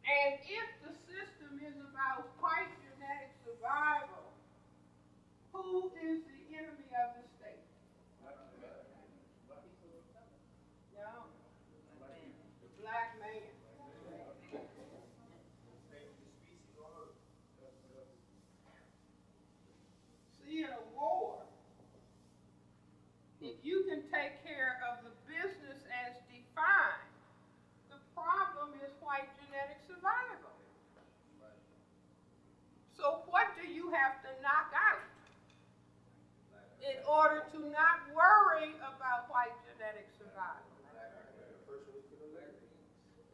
And if the system is about white genetic survival, who is the enemy of the state? No, the black man. See, in a war, if you can take care of the business as defined, the problem is white genetic survival. So what do you have to knock out in order to not worry about white genetic survival?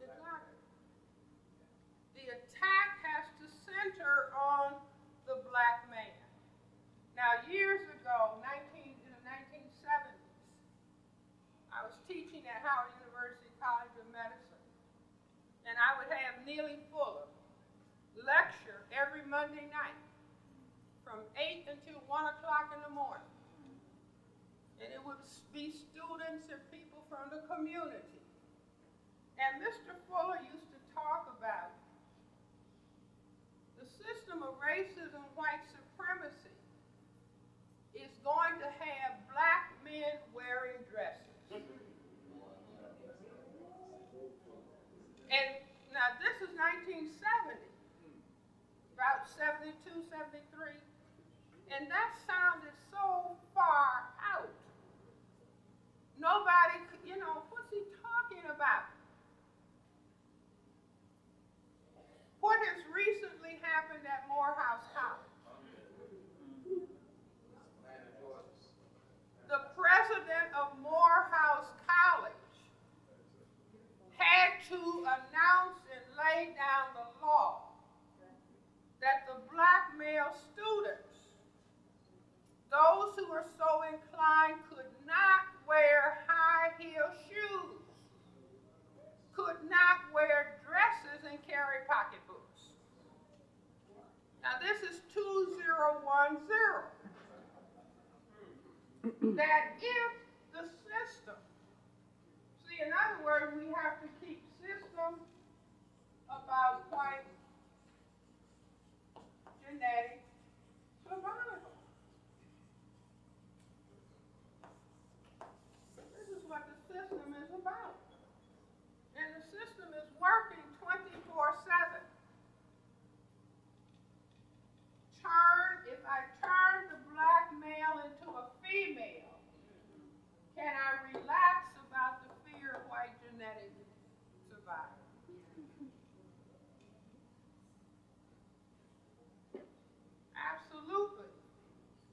Exactly. The attack has to center on the black man. Now, years ago, in the 1970s, I was teaching at Howard University College of Medicine, and I would have Neely Fuller lecture every Monday night from 8 until 1 o'clock in the morning. And it would be students and people from the community. And Mr. Fuller used to talk about the system of racism, white supremacy, is going to have black men wearing dresses. And now this is 1970, about 72, 73, and that sounded so far out. Nobody could, what's he talking about? What has recently happened at Morehouse College? The president of Morehouse College had to announce and lay down the law that the black male students, those who were so inclined, could not wear high-heel shoes, could not wear dresses and carry pocketbooks. Now this is 2010. That if the system, see, in other words, we have to keep system about white genetic survival. This is what the system is about. And the system is working 24/7. If I turn the black male into a female, can I relax about the fear of white genetic survival? Absolutely.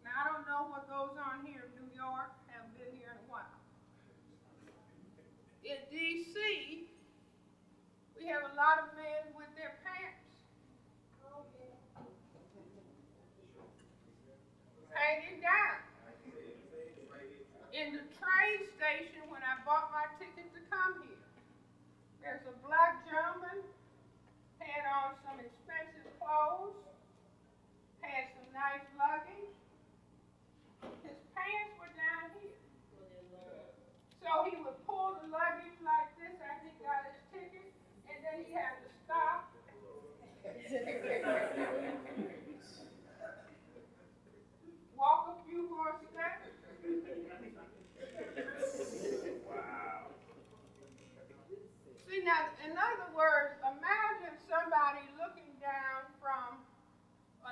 Now, I don't know what goes on here in New York. Haven't been here in a while. In D.C., we have a lot of men with their pants hanging down. In the train station, when I bought my ticket to come here, there's a black gentleman, had on some expensive clothes, had some nice luggage. His pants were down here. So he would pull the luggage like this as he got his ticket, and then he had to stop. Walk a few more steps. Wow. See, now, in other words, imagine somebody looking down from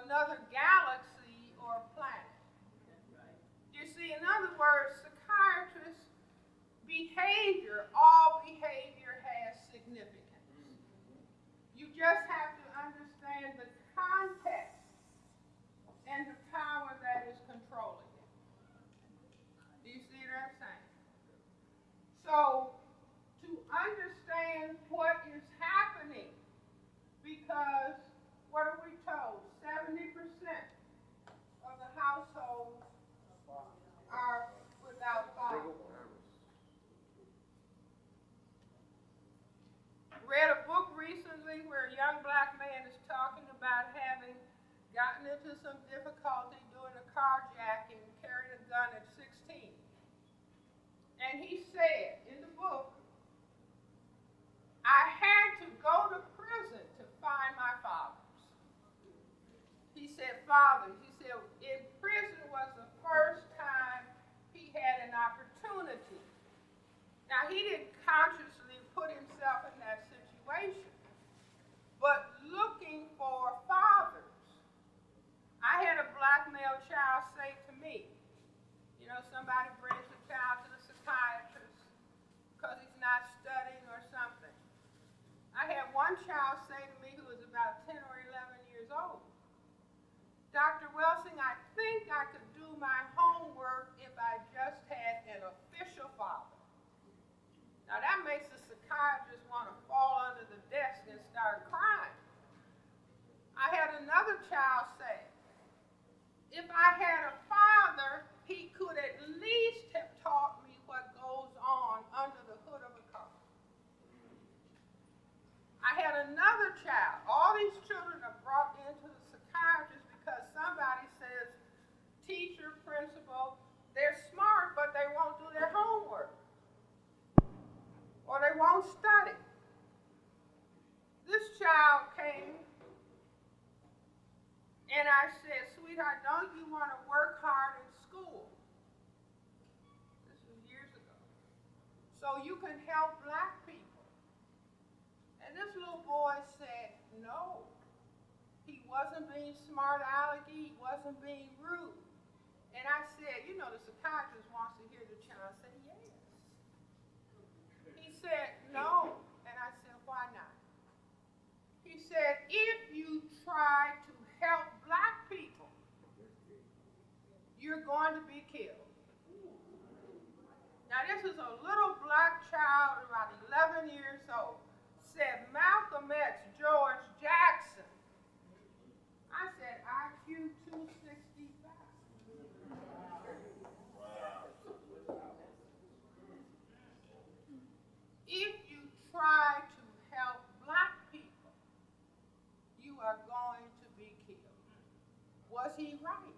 another galaxy or planet. You see, in other words, psychiatrists' behavior, all behavior has significance. You just have to understand the context and the power that is controlling it. Do you see what I'm saying? So, to understand what is happening, because what are we told? 70% of the households are without fathers. Read a book recently where a young black man is talking about having gotten into some difficulty doing a carjacking, carrying a gun at 16. And he said in the book, I had to go to prison to fathers. He said in prison was the first time he had an opportunity. Now, he didn't consciously put himself in that situation, but looking for fathers. I had a black male child say to me, you know, somebody brings a child to the psychiatrist because he's not studying or something. I had one child say to me who was about 10 or 11 years old, Dr. Welsing, I think I could do my homework if I just had an official father. Now that makes the psychiatrist want to fall under the desk and start crying. I had another child say, if I had a father, he could at least have taught me what goes on under the hood of a car. I had another child. All these children are brought into the psychiatrist because somebody says, teacher, principal, they're smart, but they won't do their homework. Or they won't study. This child came, and I said, sweetheart, don't you want to work hard in school? This was years ago. So you can help black people. And this little boy said, no. He wasn't being smart alecky. He wasn't being rude. And I said, you know, the psychiatrist wants to hear the child say yes. He said, no. And I said, why not? He said, if you try to help black people, you're going to be killed. Now, this is a little black child, about 11 years old, said Malcolm X, George Jackson. I said, IQ 265. If you try to help black people, you are going to be killed. Was he right?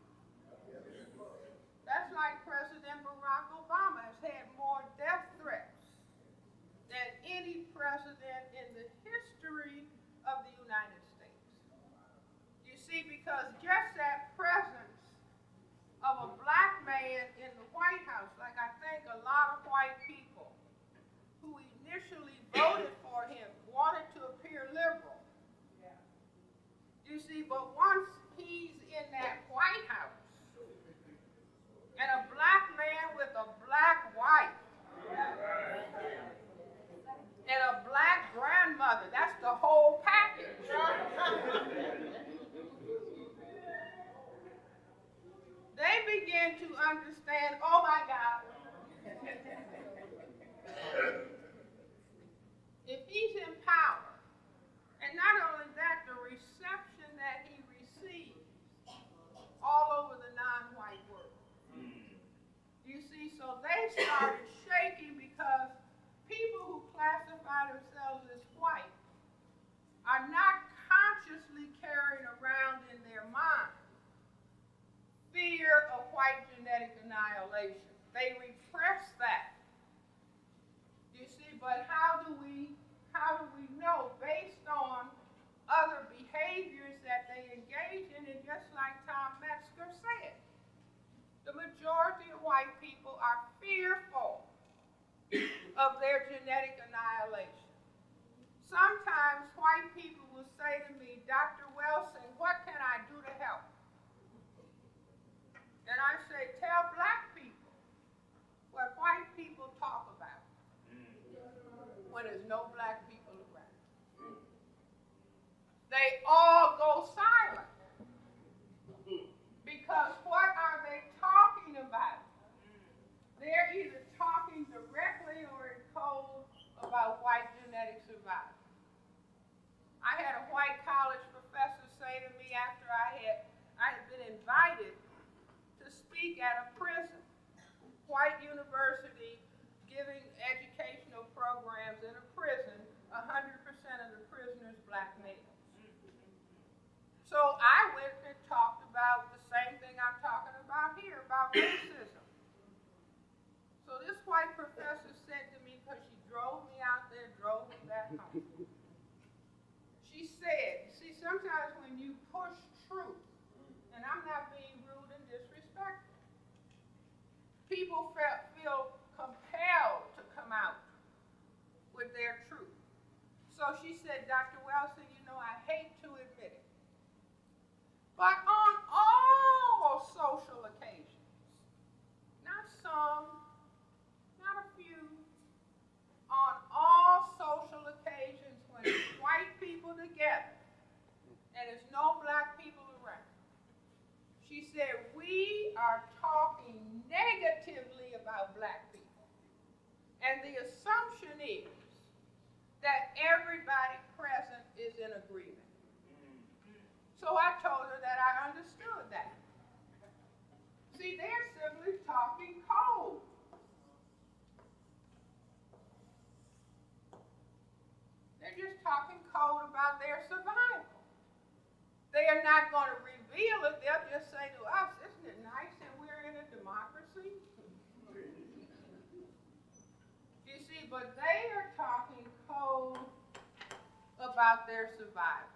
That's like President Barack Obama has had more death threats than any president in the history of the United States. You see, because just that presence of a black man in the White House, like I think a lot of white people who initially voted for him wanted to appear liberal. You see, but once he's in that White House, and a black man with a black wife, and a black grandmother, that's the whole package. They begin to understand, oh my God, if he's in power, and not only that, the reception that he receives all over the non-white world. You see, so they started shaking because people who classify themselves as white are not consciously carrying around in their mind fear of white genetic annihilation. They repress that. You see, but how do we know based on other behaviors that they engage in? And just like Tom Metzger said, the majority of white people are fearful of their genetic annihilation. Sometimes white people will say to me, Dr. Welsing, what can I do to help? And I say, tell black people what white people talk about when there's no black people around. They all go silent. Because what are they talking about? They're either talking directly or in code about white genetic survival. I had a white college professor say to me after I had been invited to speak at a prison, white university giving educational programs in a prison, 100% of the prisoners black males. So I went and talked about the same thing I'm talking about here, about racism. So this white professor said to me, because she drove me out there, drove me back home. She said, see, sometimes when you push truth, and people feel compelled to come out with their truth. So she said, Dr. Welsing, I hate to admit it, but on all social occasions, not some, not a few, on all social occasions when it's white people together and there's no black people around, she said, we are talking negatively about black people. And the assumption is that everybody present is in agreement. So I told her that I understood that. See, they're simply talking code. They're just talking code about their survival. They are not going to reveal it. They'll just say to us, isn't it nice that we're in a democracy? You see, but they are talking code about their survival.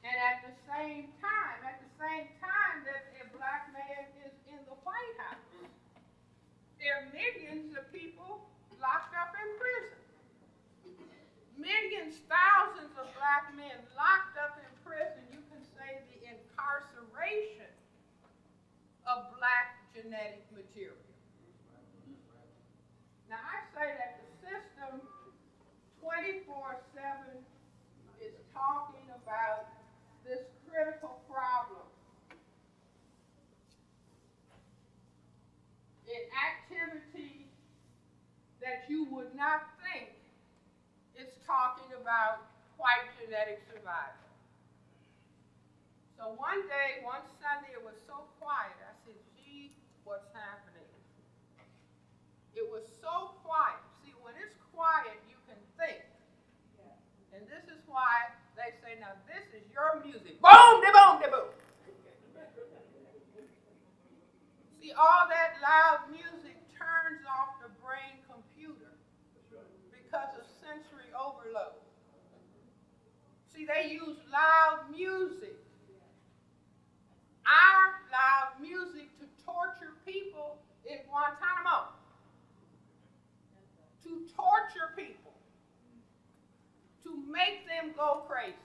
And at the same time that a black man is in the White House, there are millions of people locked up in prison. Millions, thousands of black men locked up in prison. You can say the incarceration of black genetic material. Now I say that the system 24/7 is talking about this critical problem in activity that you would not think it's talking about white genetic survival. So one Sunday, it was so quiet. I said, gee, what's happening? It was so quiet. See, when it's quiet, you can think. And this is why they say, now this is your music. Boom, de boom, de boom. See, all that loud music turns off the brain computer because of sensory overload. See, they use loud music, our loud music, to torture people in Guantanamo. To torture people, to make them go crazy.